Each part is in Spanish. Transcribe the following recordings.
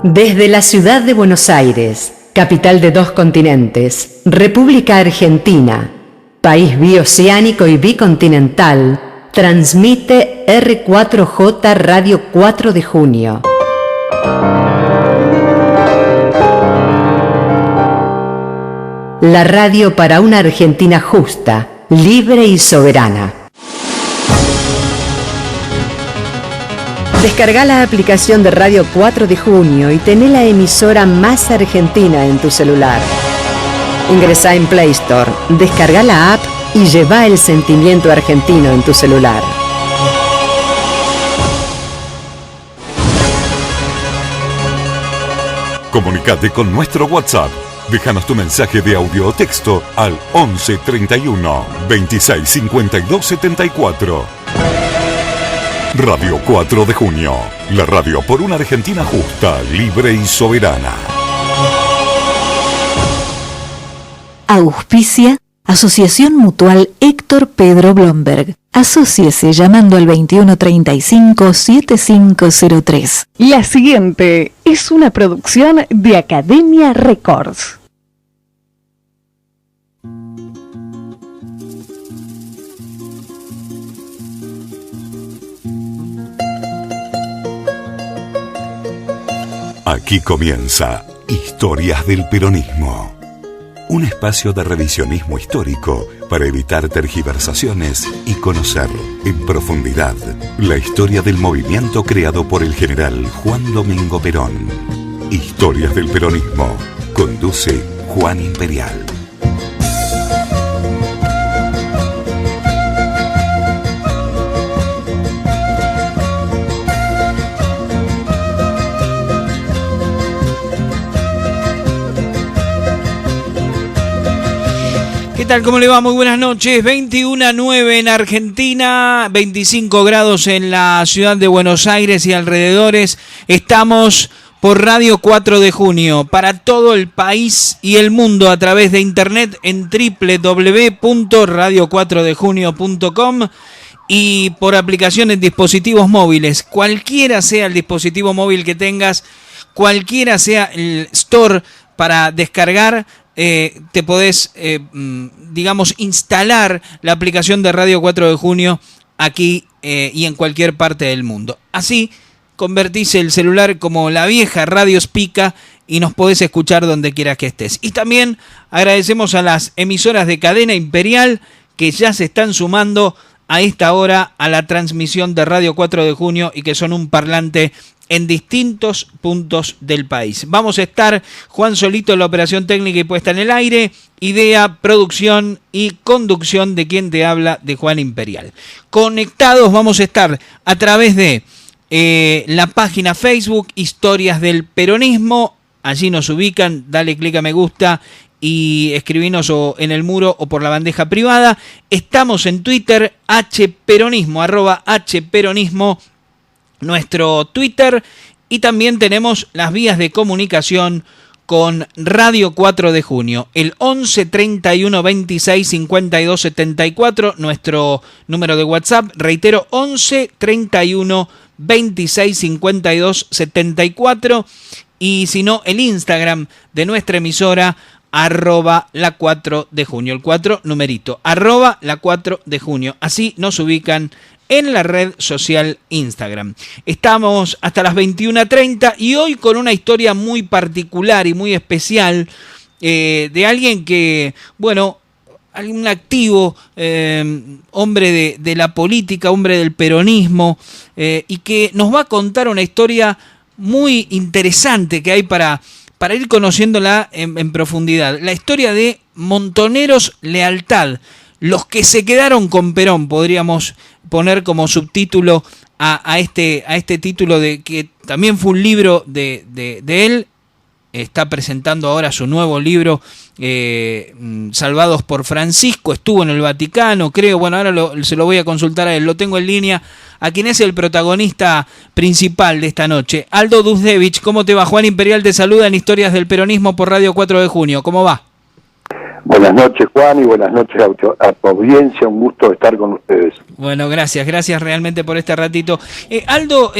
Desde la ciudad de Buenos Aires, capital de 2 continentes, República Argentina, país bioceánico y bicontinental, transmite R4J Radio 4 de Junio. La radio para una Argentina justa, libre y soberana. Descarga la aplicación de Radio 4 de Junio y tené la emisora más argentina en tu celular. Ingresá en Play Store, descarga la app y lleva el sentimiento argentino en tu celular. Comunicate con nuestro WhatsApp. Déjanos tu mensaje de audio o texto al 11 31 26 52 74. Radio 4 de Junio, la radio por una Argentina justa, libre y soberana. Auspicia Asociación Mutual Héctor Pedro Blomberg. Asóciese llamando al 2135-7503. La siguiente es una producción de Academia Records. Aquí comienza Historias del Peronismo, un espacio de revisionismo histórico para evitar tergiversaciones y conocer en profundidad la historia del movimiento creado por el general Juan Domingo Perón. Historias del Peronismo, conduce Juan Imperial. ¿Qué tal? ¿Cómo le va? Muy buenas noches. 21:09 en Argentina, 25 grados en la ciudad de Buenos Aires y alrededores. Estamos por Radio 4 de Junio para todo el país y el mundo a través de internet en www.radio4dejunio.com y por aplicación en dispositivos móviles. Cualquiera sea el dispositivo móvil que tengas, cualquiera sea el store para descargar, te podés, instalar la aplicación de Radio 4 de Junio aquí y en cualquier parte del mundo. Así convertís el celular como la vieja Radio Spica y nos podés escuchar donde quieras que estés. Y también agradecemos a las emisoras de Cadena Imperial que ya se están sumando a esta hora a la transmisión de Radio 4 de Junio y que son un parlante en distintos puntos del país. Vamos a estar Juan Solito en la operación técnica y puesta en el aire, idea, producción y conducción de quien te habla, de Juan Imperial. Conectados vamos a estar a través de la página Facebook Historias del Peronismo. Allí nos ubican, dale clic a me gusta y escribinos o en el muro o por la bandeja privada. Estamos en Twitter, hperonismo, @hperonismo, nuestro Twitter, y también tenemos las vías de comunicación con Radio 4 de Junio, el 11 31 26 52 74, nuestro número de WhatsApp, reitero, 11 31 26 52 74, y si no, el Instagram de nuestra emisora, @la 4 de junio, el 4 numerito, @la 4 de junio, así nos ubican en la red social Instagram. Estamos hasta las 21:30 y hoy con una historia muy particular y muy especial de alguien que, bueno, un activo, hombre de la política, hombre del peronismo, y que nos va a contar una historia muy interesante que hay para ir conociéndola en profundidad. La historia de Montoneros Lealtad, los que se quedaron con Perón, podríamos poner como subtítulo a este título, de que también fue un libro de él. Está presentando ahora su nuevo libro, Salvados por Francisco. Estuvo en el Vaticano, creo. Bueno, ahora se lo voy a consultar a él. Lo tengo en línea, a quien es el protagonista principal de esta noche. Aldo Duzdevich, ¿cómo te va? Juan Imperial te saluda en Historias del Peronismo por Radio 4 de Junio. ¿Cómo va? Buenas noches, Juan, y buenas noches a tu audiencia. Un gusto estar con ustedes. Bueno, gracias realmente por este ratito. Aldo,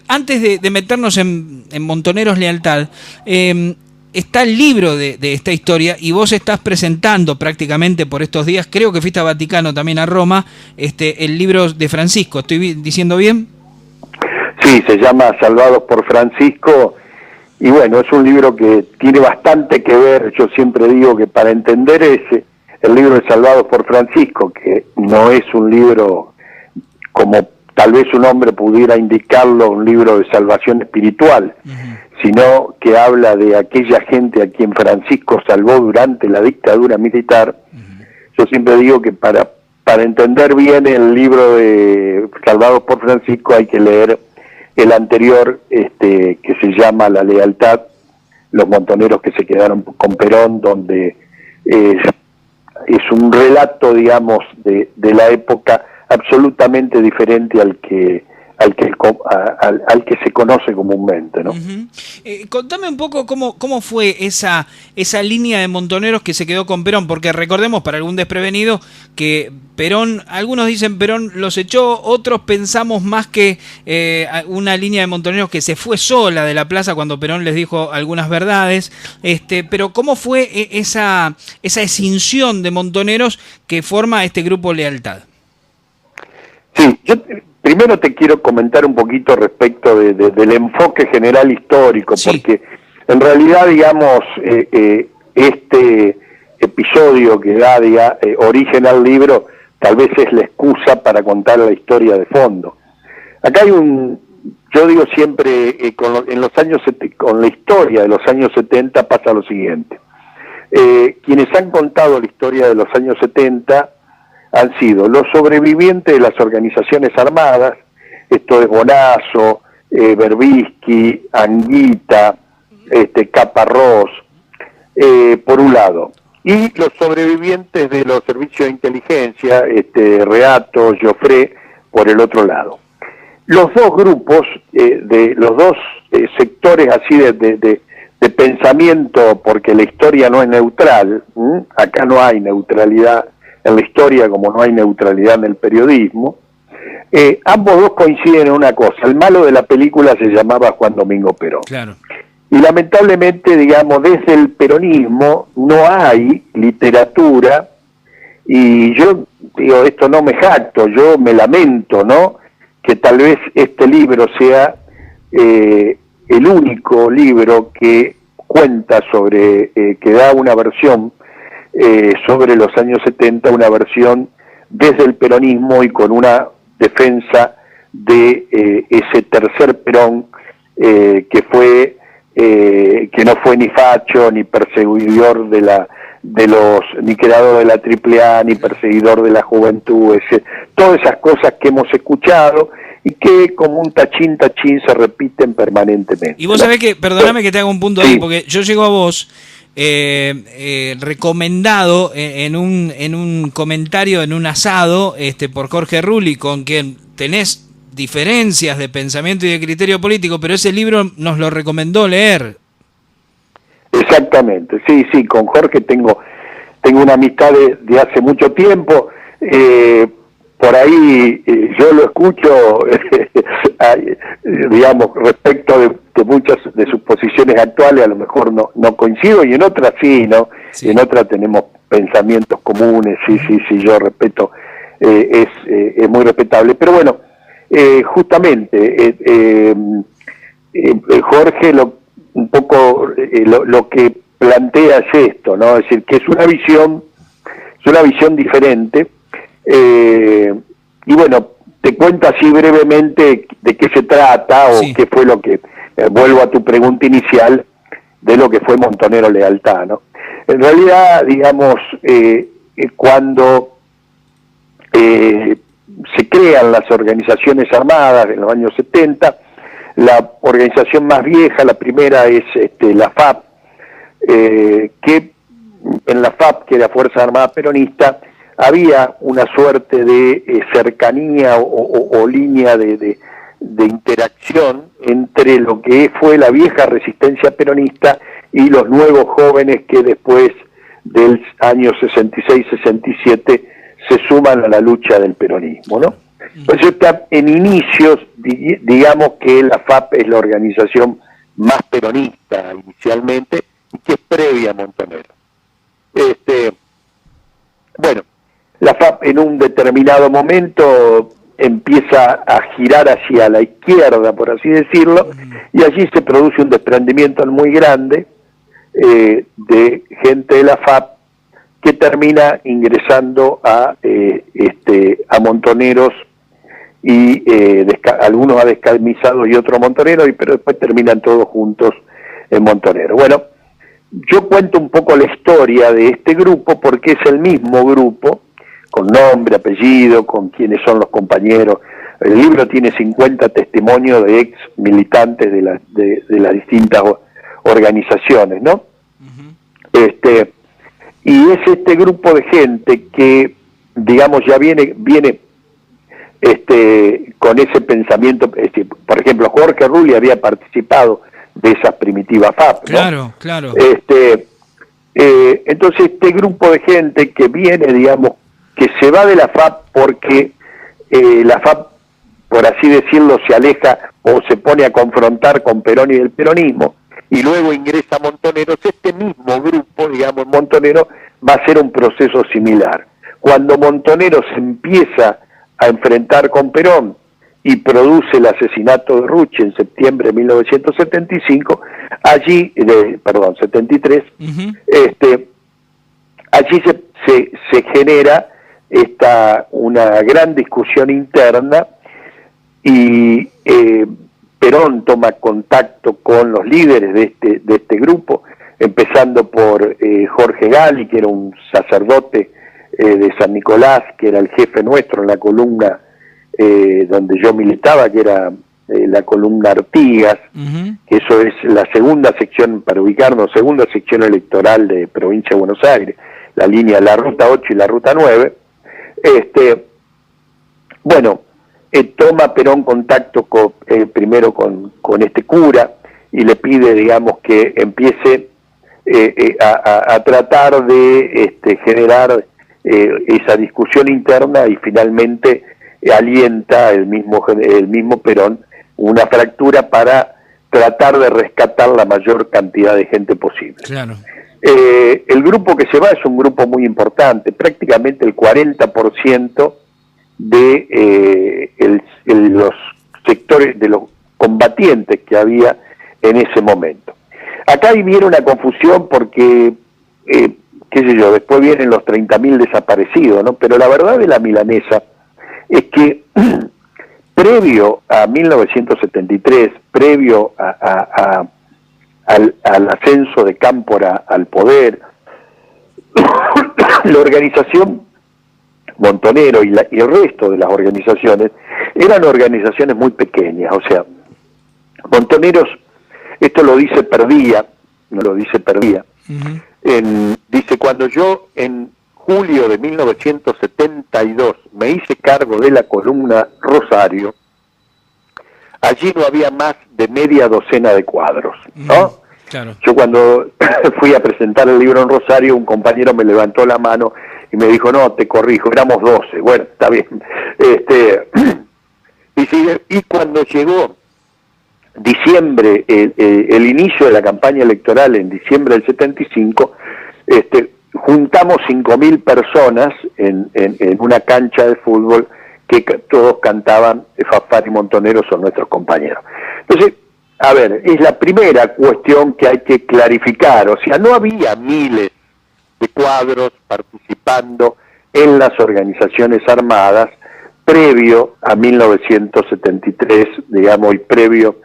antes de meternos en Montoneros Lealtad, está el libro de esta historia y vos estás presentando prácticamente por estos días, creo que fuiste a Vaticano, también a Roma, el libro de Francisco. ¿Estoy diciendo bien? Sí, se llama Salvados por Francisco. Y bueno, es un libro que tiene bastante que ver. Yo siempre digo que para entender el libro de Salvados por Francisco, que no es un libro como tal vez un hombre pudiera indicarlo, un libro de salvación espiritual, sino que habla de aquella gente a quien Francisco salvó durante la dictadura militar. Yo siempre digo que para entender bien el libro de Salvados por Francisco hay que leer el anterior, que se llama La Lealtad, los montoneros que se quedaron con Perón, donde es un relato, digamos, de la época absolutamente diferente al que se conoce comúnmente, ¿no? Contame un poco cómo fue esa línea de montoneros que se quedó con Perón, porque recordemos, para algún desprevenido, que Perón, algunos dicen Perón los echó, otros pensamos más que una línea de montoneros que se fue sola de la plaza cuando Perón les dijo algunas verdades, pero ¿cómo fue esa escinción de montoneros que forma este grupo Lealtad? Sí, yo primero te quiero comentar un poquito respecto del enfoque general histórico, sí, porque en realidad, digamos, este episodio que da origen al libro tal vez es la excusa para contar la historia de fondo. Acá hay yo digo siempre, con la historia de los años 70 pasa lo siguiente. Quienes han contado la historia de los años 70 han sido los sobrevivientes de las organizaciones armadas, esto es Bonazo, Berbisky, Anguita, Caparrós, por un lado, y los sobrevivientes de los servicios de inteligencia, Reato, Joffre, por el otro lado. Los dos grupos, de los dos sectores así de pensamiento, porque la historia no es neutral, acá no hay neutralidad en la historia como no hay neutralidad en el periodismo, ambos dos coinciden en una cosa: el malo de la película se llamaba Juan Domingo Perón. Claro. Y lamentablemente, digamos, desde el peronismo no hay literatura, y yo digo, esto no me jacto, yo me lamento, ¿no?, que tal vez este libro sea el único libro que cuenta sobre, que da una versión sobre los años 70, una versión desde el peronismo y con una defensa de ese tercer Perón, que no fue ni facho, ni perseguidor ni creador de la AAA, ni perseguidor de la juventud, todas esas cosas que hemos escuchado y que como un tachín se repiten permanentemente. Y vos sabés que, perdóname que te haga un punto ahí, porque yo llego a vos recomendado en un comentario, en un asado, por Jorge Rulli, con quien tenés diferencias de pensamiento y de criterio político, pero ese libro nos lo recomendó leer. Exactamente, sí, con Jorge tengo una amistad de hace mucho tiempo. Por ahí yo lo escucho, digamos, respecto de muchas de sus posiciones actuales, a lo mejor no coincido, y en otras sí, ¿no? Sí. En otras tenemos pensamientos comunes, sí, yo respeto, es muy respetable. Pero bueno, justamente, Jorge un poco lo que plantea es esto, ¿no? Es decir, que es una visión diferente. Y bueno, te cuento así brevemente de qué se trata, o qué fue lo que, vuelvo a tu pregunta inicial, de lo que fue Montoneros Lealtad, ¿no? En realidad, digamos, cuando se crean las organizaciones armadas en los años 70, la organización más vieja, la primera es la FAP, que en la FAP, que era Fuerza Armada Peronista, había una suerte de cercanía o línea de interacción entre lo que fue la vieja resistencia peronista y los nuevos jóvenes que después del año 66-67 se suman a la lucha del peronismo, ¿no? Pues está en inicios, digamos que la FAP es la organización más peronista inicialmente, y que es previa a Montonero. Bueno, la FAP en un determinado momento empieza a girar hacia la izquierda, por así decirlo, y allí se produce un desprendimiento muy grande de gente de la FAP que termina ingresando a Montoneros, y algunos a Descamisados y otros Montoneros, pero después terminan todos juntos en Montoneros. Bueno, yo cuento un poco la historia de este grupo porque es el mismo grupo, con nombre, apellido, con quiénes son los compañeros. El libro tiene 50 testimonios de ex militantes de las distintas organizaciones, ¿no? Y es este grupo de gente que, digamos, ya viene con ese pensamiento. Por ejemplo, Jorge Rulli había participado de esas primitivas FAP, ¿no? Claro. Entonces este grupo de gente que viene, digamos, que se va de la FAP porque la FAP, por así decirlo, se aleja o se pone a confrontar con Perón y el peronismo, y luego ingresa a Montoneros. Este mismo grupo, digamos, en Montoneros va a ser un proceso similar. Cuando Montoneros empieza a enfrentar con Perón y produce el asesinato de Rucci en septiembre de 1975, 73, allí se genera una gran discusión interna, y Perón toma contacto con los líderes de este grupo, empezando por Jorge Gali, que era un sacerdote de San Nicolás, que era el jefe nuestro en la columna donde yo militaba, que era la columna Artigas, que eso es la segunda sección, para ubicarnos, segunda sección electoral de Provincia de Buenos Aires, la línea, la ruta 8 y la ruta 9. Toma Perón contacto primero con este cura, y le pide, digamos, que empiece a tratar de generar esa discusión interna, y finalmente alienta el mismo Perón una fractura para tratar de rescatar la mayor cantidad de gente posible. Claro. El grupo que se va es un grupo muy importante, prácticamente el 40% de los sectores de los combatientes que había en ese momento. Acá viene una confusión porque, después vienen los 30.000 desaparecidos, ¿no? Pero la verdad de la milanesa es que previo a 1973, previo al ascenso de Cámpora al poder, la organización Montonero y el resto de las organizaciones eran organizaciones muy pequeñas. O sea, Montoneros, esto lo dice Perdía, dice: cuando yo en julio de 1972 me hice cargo de la columna Rosario, allí no había más de media docena de cuadros, ¿no? Claro. Yo cuando fui a presentar el libro en Rosario, un compañero me levantó la mano y me dijo: no, te corrijo, éramos 12. Bueno, está bien. Y cuando llegó diciembre, el inicio de la campaña electoral en diciembre del 75, juntamos 5.000 personas en una cancha de fútbol que todos cantaban Fafar y Montoneros son nuestros compañeros. Entonces, a ver, es la primera cuestión que hay que clarificar. O sea, no había miles de cuadros participando en las organizaciones armadas previo a 1973, digamos, y previo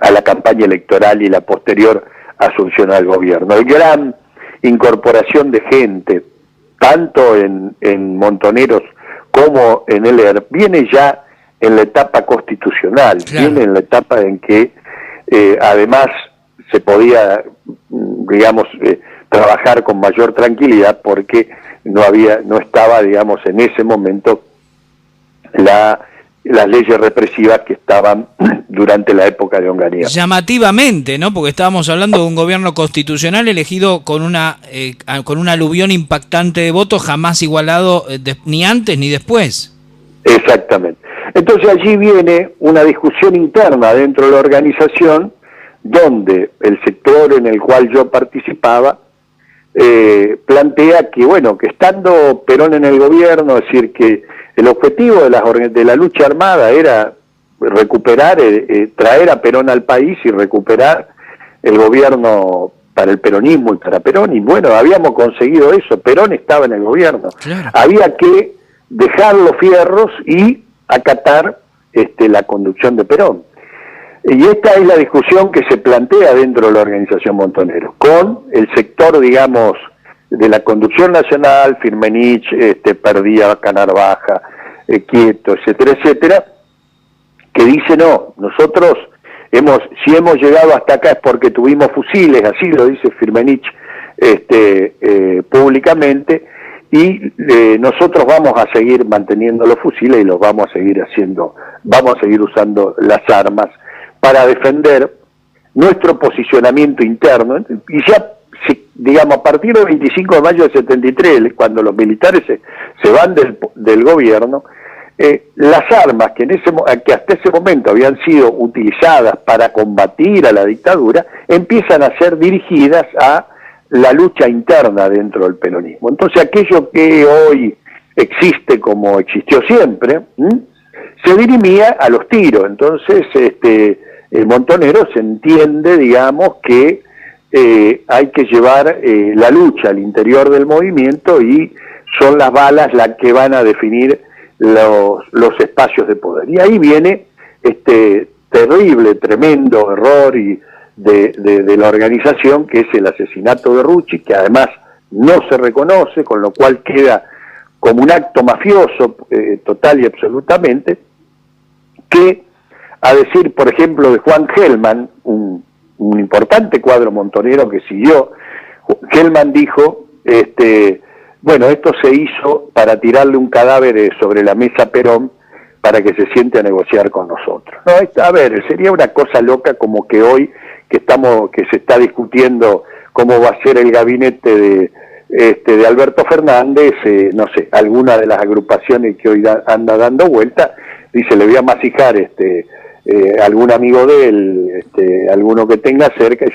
a la campaña electoral y la posterior asunción al gobierno. El gran incorporación de gente, tanto en Montoneros como en el ERP, viene ya en la etapa constitucional, claro. Viene en la etapa en que además se podía, digamos, trabajar con mayor tranquilidad porque no estaba, digamos, en ese momento la las leyes represivas que estaban durante la época de Onganía. Llamativamente, ¿no? Porque estábamos hablando de un gobierno constitucional elegido con un aluvión impactante de votos, jamás igualado ni antes ni después. Exactamente. Entonces allí viene una discusión interna dentro de la organización, donde el sector en el cual yo participaba plantea que, bueno, que estando Perón en el gobierno, es decir, que el objetivo de la lucha armada era recuperar, traer a Perón al país y recuperar el gobierno para el peronismo y para Perón, y bueno, habíamos conseguido eso, Perón estaba en el gobierno. Claro. Había que dejar los fierros y acatar la conducción de Perón. Y esta es la discusión que se plantea dentro de la organización Montoneros, con el sector, digamos, de la conducción nacional, Firmenich, Perdía, Canarvaja, Quieto, etcétera, etcétera, que dice no, nosotros si hemos llegado hasta acá es porque tuvimos fusiles, así lo dice Firmenich públicamente, y nosotros vamos a seguir manteniendo los fusiles y los vamos a seguir usando las armas para defender nuestro posicionamiento interno. Y ya, digamos, a partir del 25 de mayo del 73, cuando los militares se van del gobierno, las armas que hasta ese momento habían sido utilizadas para combatir a la dictadura, empiezan a ser dirigidas a la lucha interna dentro del peronismo. Entonces aquello que hoy existe como existió siempre, se dirimía a los tiros. Entonces el Montonero se entiende, digamos, que hay que llevar la lucha al interior del movimiento, y son las balas las que van a definir los espacios de poder. Y ahí viene terrible, tremendo error de la organización, que es el asesinato de Rucci, que además no se reconoce, con lo cual queda como un acto mafioso total y absolutamente, que, a decir, por ejemplo, de Juan Gelman, un importante cuadro montonero que siguió, Gelman dijo, bueno, esto se hizo para tirarle un cadáver sobre la mesa a Perón para que se siente a negociar con nosotros. No, a ver, sería una cosa loca como que hoy que se está discutiendo cómo va a ser el gabinete de Alberto Fernández, no sé, alguna de las agrupaciones que hoy anda dando vuelta, dice, le voy a masijar algún amigo de él, alguno que tenga cerca,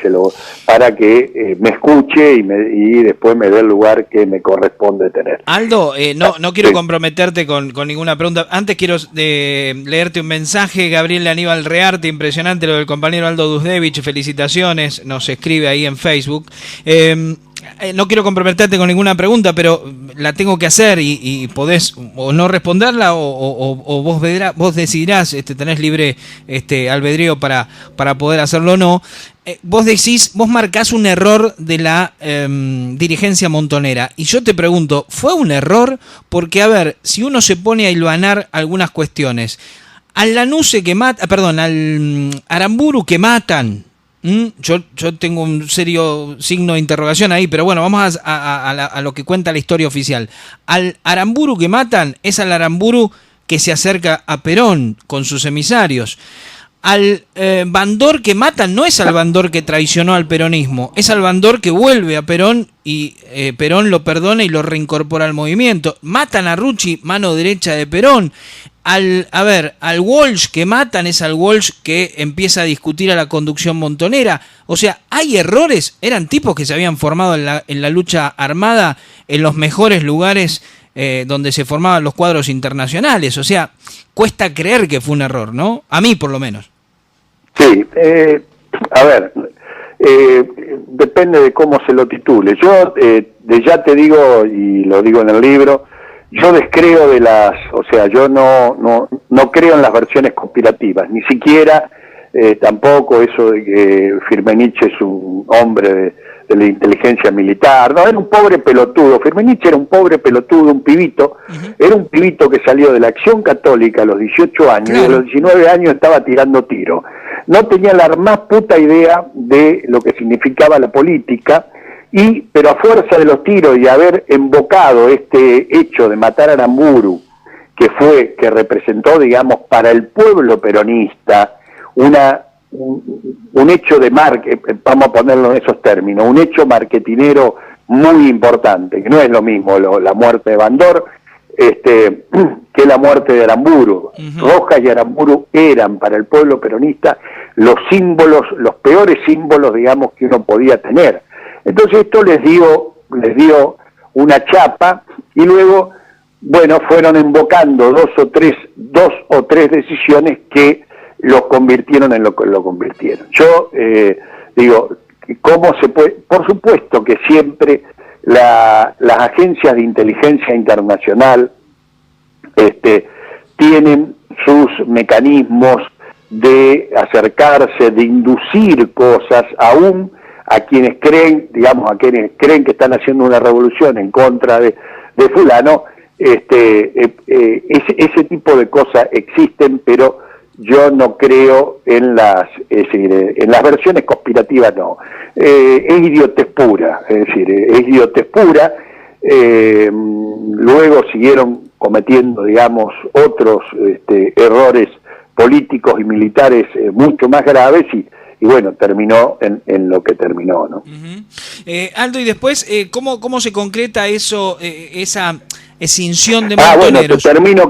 para que me escuche y después me dé el lugar que me corresponde tener. Aldo, no quiero comprometerte con ninguna pregunta. Antes quiero leerte un mensaje. Gabriel Aníbal Rearte, impresionante lo del compañero Aldo Dusdevich, felicitaciones, nos escribe ahí en Facebook. No quiero comprometerte con ninguna pregunta, pero la tengo que hacer y podés o no responderla o vos decidirás, tenés libre albedrío para poder hacerlo o no. Vos marcás un error de la dirigencia montonera, y yo te pregunto, ¿fue un error? Porque, a ver, si uno se pone a hilvanar algunas cuestiones, al Lanuse al Aramburu que matan, yo tengo un serio signo de interrogación ahí, pero bueno, vamos a lo que cuenta la historia oficial. Al Aramburu que matan es al Aramburu que se acerca a Perón con sus emisarios. Al Bandor que matan no es al Bandor que traicionó al peronismo, es al Bandor que vuelve a Perón y Perón lo perdona y lo reincorpora al movimiento. Matan a Rucci, mano derecha de Perón. Al Walsh que matan es al Walsh que empieza a discutir a la conducción montonera. O sea, hay errores, eran tipos que se habían formado en la lucha armada en los mejores lugares donde se formaban los cuadros internacionales. O sea, cuesta creer que fue un error, ¿no? A mí, por lo menos. Sí, a ver, depende de cómo se lo titule. Yo ya te digo, y lo digo en el libro, yo descreo yo no creo en las versiones conspirativas, ni siquiera tampoco eso de que Firmenich es un hombre de la inteligencia militar. No, era un pobre pelotudo. Firmenich era un pobre pelotudo, un pibito. Era un pibito que salió de la Acción Católica a los 18 años, claro. Y a los 19 años estaba tirando tiro. No tenía la más puta idea de lo que significaba la política, pero a fuerza de los tiros y haber embocado este hecho de matar a Aramburu, que representó, digamos, para el pueblo peronista un hecho de vamos a ponerlo en esos términos, un hecho marketinero muy importante, que no es lo mismo la muerte de Bandor que la muerte de Aramburu. Rojas y Aramburu eran para el pueblo peronista los símbolos, los peores símbolos, digamos, que uno podía tener. Entonces esto les dio una chapa, y luego, bueno, fueron invocando dos o tres decisiones que los convirtieron en lo que lo convirtieron. Yo digo, ¿cómo se puede? Por supuesto que siempre las agencias de inteligencia internacional tienen sus mecanismos de acercarse, de inducir cosas, aún a quienes creen, digamos, a quienes creen que están haciendo una revolución en contra de fulano. Ese tipo de cosas existen, pero yo no creo en las versiones conspirativas, no. Es idiotez pura, luego siguieron cometiendo, digamos, otros errores políticos y militares mucho más graves, y bueno, terminó en lo que terminó, ¿no? Aldo, y después, ¿cómo se concreta eso, esa escinsión de montoneros?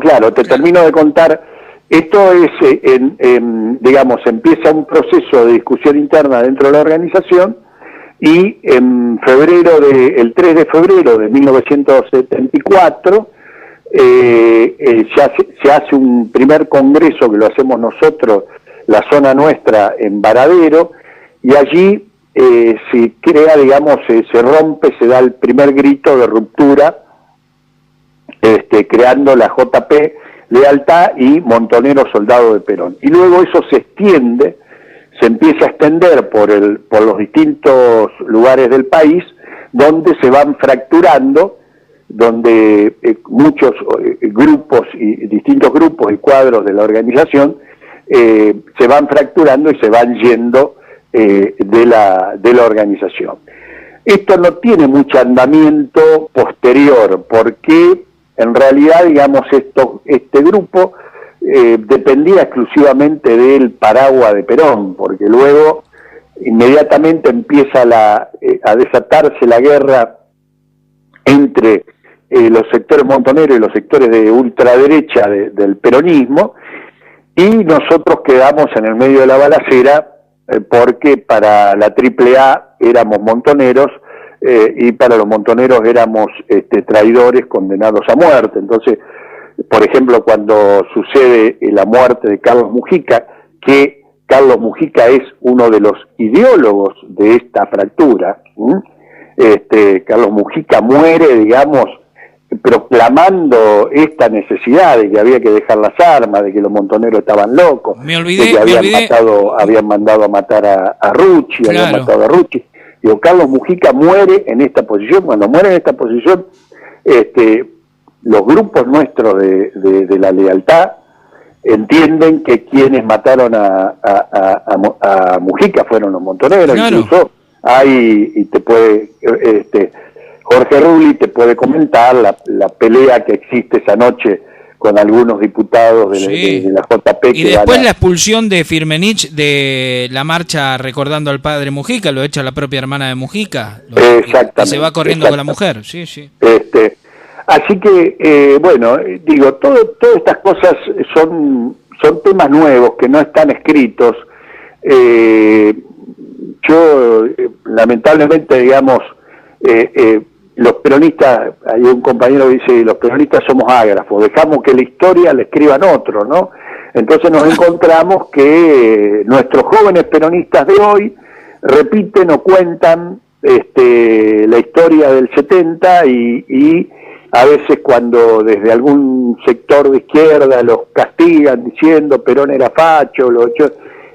Bueno, te termino de contar. Esto es, digamos, empieza un proceso de discusión interna dentro de la organización, y el 3 de febrero de 1974, se hace un primer congreso que lo hacemos nosotros, la zona nuestra, en Varadero, y allí se crea, digamos, se rompe, se da el primer grito de ruptura, creando la JP Lealtad y Montoneros Soldados de Perón. Y luego eso se empieza a extender por los distintos lugares del país, donde se van fracturando, donde muchos grupos y distintos grupos y cuadros de la organización se van fracturando y se van yendo de la organización. Esto no tiene mucho andamiento posterior, porque en realidad, digamos, este grupo dependía exclusivamente del paraguas de Perón, porque luego inmediatamente empieza a desatarse la guerra entre los sectores montoneros y los sectores de ultraderecha del peronismo, y nosotros quedamos en el medio de la balacera, porque para la AAA éramos montoneros, y para los montoneros éramos traidores condenados a muerte. Entonces, por ejemplo, cuando sucede la muerte de Carlos Mujica, que Carlos Mujica es uno de los ideólogos de esta fractura, Carlos Mujica muere, digamos, proclamando esta necesidad de que había que dejar las armas, de que los montoneros estaban locos, de que habían mandado a matar a Rucci, claro. Habían matado a Rucci. Digo, Carlos Mujica muere en esta posición. Cuando muere en esta posición, los grupos nuestros de la lealtad entienden que quienes mataron a Mujica fueron los montoneros. Claro. Incluso y te puede, Jorge Rulli te puede comentar la pelea que existe esa noche con algunos diputados de la JP. Y después la expulsión de Firmenich de la marcha recordando al padre Mujica, lo echa la propia hermana de Mujica. Exactamente. Y se va corriendo con la mujer, sí. Así que, bueno, digo, todas estas cosas son temas nuevos que no están escritos. Yo, lamentablemente, digamos, los peronistas, hay un compañero que dice, los peronistas somos ágrafos, dejamos que la historia la escriban otros, ¿no? Entonces nos encontramos que nuestros jóvenes peronistas de hoy repiten o cuentan la historia del 70 y a veces cuando desde algún sector de izquierda los castigan diciendo Perón era facho,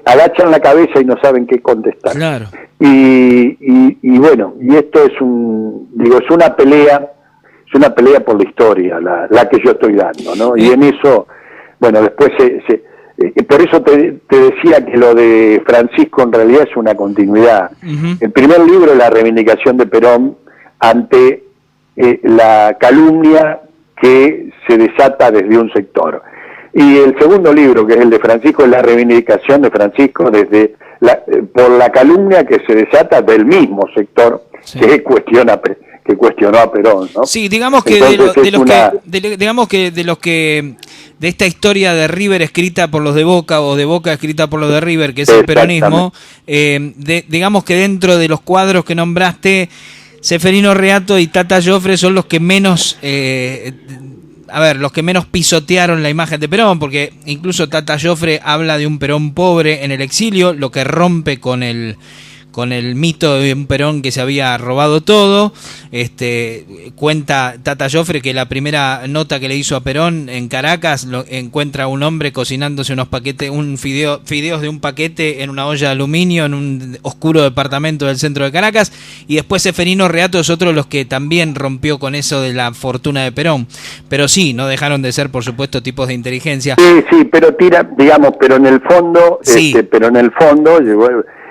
agachan la cabeza y no saben qué contestar. Claro. Y bueno, y esto es una pelea por la historia, la que yo estoy dando, ¿no? Y en eso, bueno, después por eso te decía que lo de Francisco en realidad es una continuidad. Uh-huh. El primer libro es la reivindicación de Perón ante la calumnia que se desata desde un sector. Y el segundo libro, que es el de Francisco, es la reivindicación de Francisco por la calumnia que se desata del mismo sector, sí, que cuestionó a Perón, ¿no? Sí, digamos que de esta historia de River escrita por los de Boca o de Boca escrita por los de River, que es el peronismo, digamos que dentro de los cuadros que nombraste, Ceferino Reato y Tata Joffre son los que menos los que menos pisotearon la imagen de Perón, porque incluso Tata Joffre habla de un Perón pobre en el exilio, lo que rompe con el mito de un Perón que se había robado todo. Cuenta Tata Joffre que la primera nota que le hizo a Perón en Caracas encuentra a un hombre cocinándose unos paquetes, fideos de un paquete en una olla de aluminio en un oscuro departamento del centro de Caracas. Y después Ceferino Reato es otro de los que también rompió con eso de la fortuna de Perón. Pero sí, no dejaron de ser, por supuesto, tipos de inteligencia. Sí, pero pero en el fondo, sí,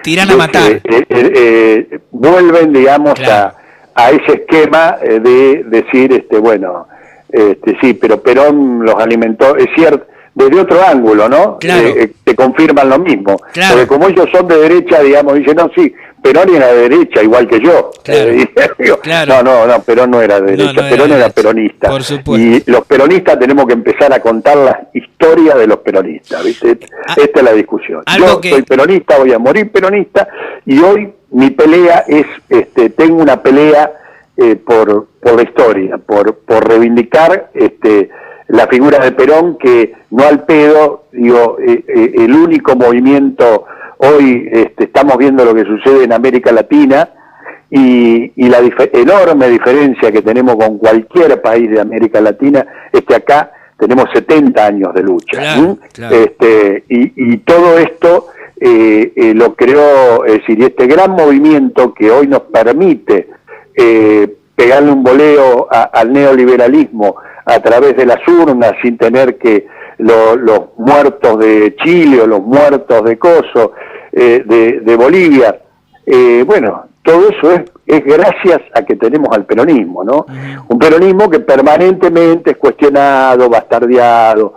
tiran a matar. Vuelven, digamos, claro, a ese esquema de decir, sí, pero Perón los alimentó, es cierto, desde otro ángulo, ¿no? Claro. Te confirman lo mismo. Claro. Porque como ellos son de derecha, digamos, dicen, no, sí, Perón era de derecha, igual que yo. Claro. Claro. No, Perón no era de derecha, no Perón era peronista. Por supuesto. Y los peronistas tenemos que empezar a contar la historia de los peronistas, ¿viste? Esta es la discusión. Yo soy peronista, voy a morir peronista, y hoy mi pelea es, tengo una pelea por la historia, por reivindicar la figura de Perón, que no al pedo, el único movimiento. Hoy estamos viendo lo que sucede en América Latina y la enorme diferencia que tenemos con cualquier país de América Latina es que acá tenemos 70 años de lucha. Claro. Y todo esto lo creó, es decir, este gran movimiento que hoy nos permite pegarle un voleo al neoliberalismo a través de las urnas sin tener que los muertos de Chile o los muertos de Coso, de Bolivia. Todo eso es gracias a que tenemos al peronismo, ¿no? Un peronismo que permanentemente es cuestionado, bastardeado,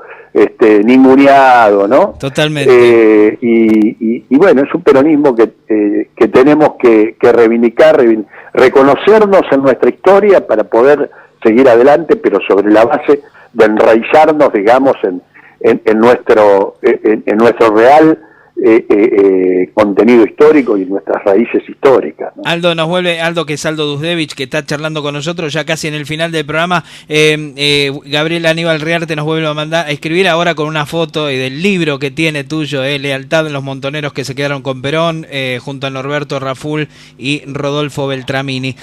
ninguneado, ¿no? Totalmente. Y bueno, es un peronismo que tenemos que reivindicar, reconocernos en nuestra historia para poder seguir adelante, pero sobre la base de enraizarnos, digamos, en nuestro real contenido histórico y nuestras raíces históricas, ¿no? Aldo, que es Aldo Dusdevich, que está charlando con nosotros ya casi en el final del programa. Gabriel Aníbal Rearte nos vuelve a escribir ahora con una foto del libro que tiene tuyo, Lealtad en los montoneros que se quedaron con Perón, junto a Norberto Raful y Rodolfo Beltramini.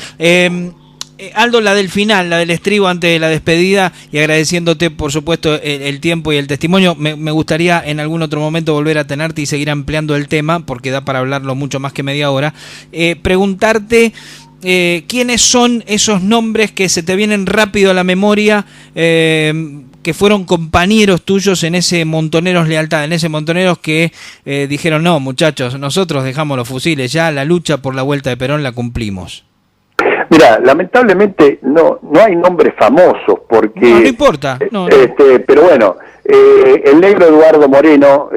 Aldo, la del final, la del estribo antes de la despedida, y agradeciéndote por supuesto el tiempo y el testimonio. Me gustaría en algún otro momento volver a tenerte y seguir ampliando el tema, porque da para hablarlo mucho más que media hora. Preguntarte quiénes son esos nombres que se te vienen rápido a la memoria, que fueron compañeros tuyos en ese Montoneros Lealtad, en ese Montoneros que dijeron, no muchachos, nosotros dejamos los fusiles, ya la lucha por la vuelta de Perón la cumplimos. Mira, lamentablemente no hay nombres famosos porque... No importa. No. Pero bueno, el negro Eduardo Moreno,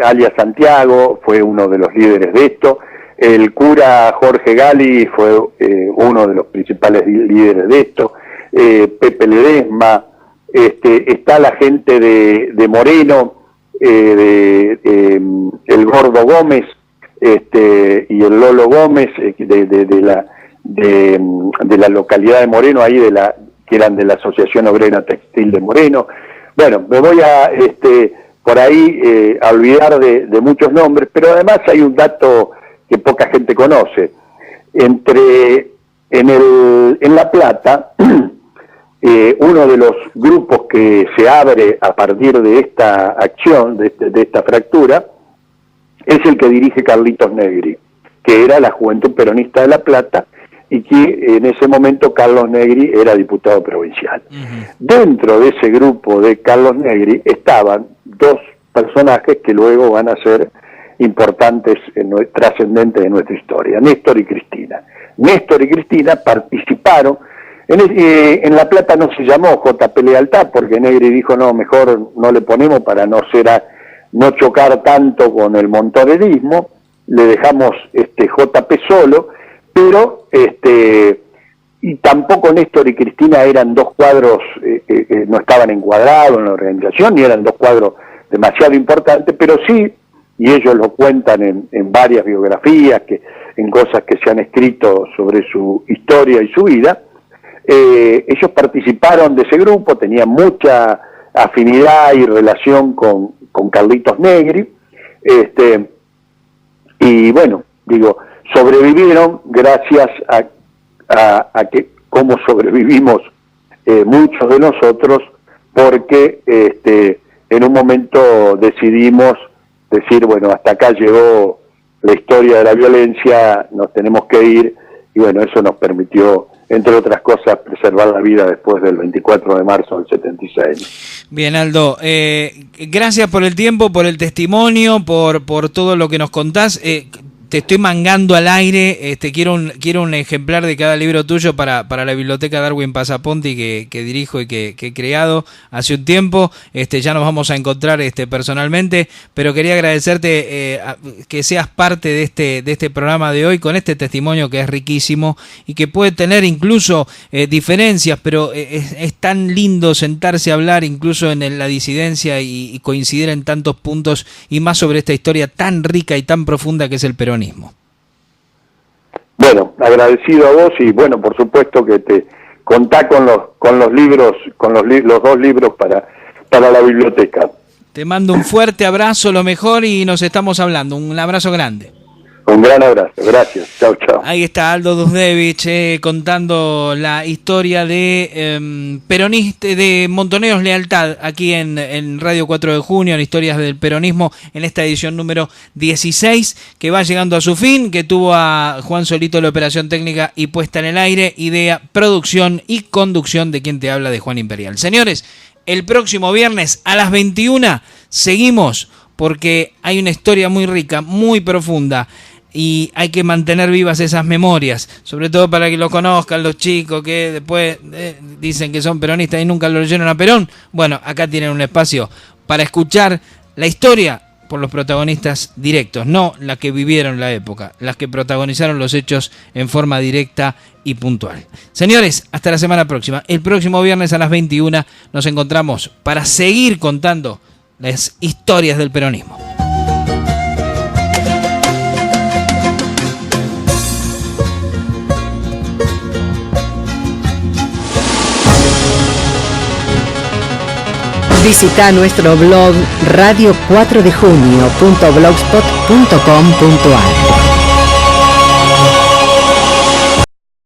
alias Santiago, fue uno de los líderes de esto. El cura Jorge Gali fue uno de los principales líderes de esto. Pepe Ledesma, está la gente de Moreno, el Gordo Gómez, y el Lolo Gómez, de la localidad de Moreno, ahí que eran de la Asociación Obrera Textil de Moreno. Bueno, me voy a por ahí a olvidar de muchos nombres, pero además hay un dato que poca gente conoce. En La Plata, uno de los grupos que se abre a partir de esta acción, de esta fractura, es el que dirige Carlitos Negri, que era la Juventud Peronista de La Plata, y que en ese momento Carlos Negri era diputado provincial. Dentro de ese grupo de Carlos Negri estaban dos personajes que luego van a ser importantes, trascendentes de nuestra historia, Néstor y Cristina. Néstor y Cristina participaron En La Plata no se llamó JP Lealtad, porque Negri dijo, no, mejor no le ponemos para no chocar tanto con el montonerismo, le dejamos JP solo, pero y tampoco Néstor y Cristina eran dos cuadros, no estaban encuadrados en la organización, ni eran dos cuadros demasiado importantes, pero sí, y ellos lo cuentan en varias biografías, en cosas que se han escrito sobre su historia y su vida, ellos participaron de ese grupo, tenían mucha afinidad y relación con Carlitos Negri, y bueno, digo, sobrevivieron gracias a que cómo sobrevivimos muchos de nosotros, porque en un momento decidimos decir, bueno, hasta acá llegó la historia de la violencia, nos tenemos que ir, y bueno, eso nos permitió, entre otras cosas, preservar la vida después del 24 de marzo del 76. Bien, Aldo, gracias por el tiempo, por el testimonio, por todo lo que nos contás. Te estoy mangando al aire, quiero un ejemplar de cada libro tuyo para la biblioteca Darwin Pasaponti que dirijo y que he creado hace un tiempo. Ya nos vamos a encontrar personalmente, pero quería agradecerte que seas parte de este programa de hoy con este testimonio que es riquísimo y que puede tener incluso diferencias, pero es tan lindo sentarse a hablar incluso en la disidencia y coincidir en tantos puntos, y más sobre esta historia tan rica y tan profunda que es el peronismo. Bueno, agradecido a vos, y bueno, por supuesto que te contá con los libros, los dos libros para la biblioteca. Te mando un fuerte abrazo, lo mejor, y nos estamos hablando. Un abrazo grande. Un gran abrazo, gracias. Chau, chau. Ahí está Aldo Dusdevich contando la historia de peronista, de Montoneros Lealtad, aquí en Radio 4 de Junio, en Historias del Peronismo, en esta edición número 16, que va llegando a su fin, que tuvo a Juan Solito la operación técnica y puesta en el aire, idea, producción y conducción de quien te habla, de Juan Imperial. Señores, el próximo viernes a las 21 seguimos, porque hay una historia muy rica, muy profunda, y hay que mantener vivas esas memorias, sobre todo para que lo conozcan los chicos que después dicen que son peronistas y nunca lo leyeron a Perón. Bueno, acá tienen un espacio para escuchar la historia por los protagonistas directos, no la que vivieron la época, las que protagonizaron los hechos en forma directa y puntual. Señores, hasta la semana próxima. El próximo viernes a las 21 nos encontramos para seguir contando las historias del peronismo. Visita nuestro blog radio4dejunio.blogspot.com.ar.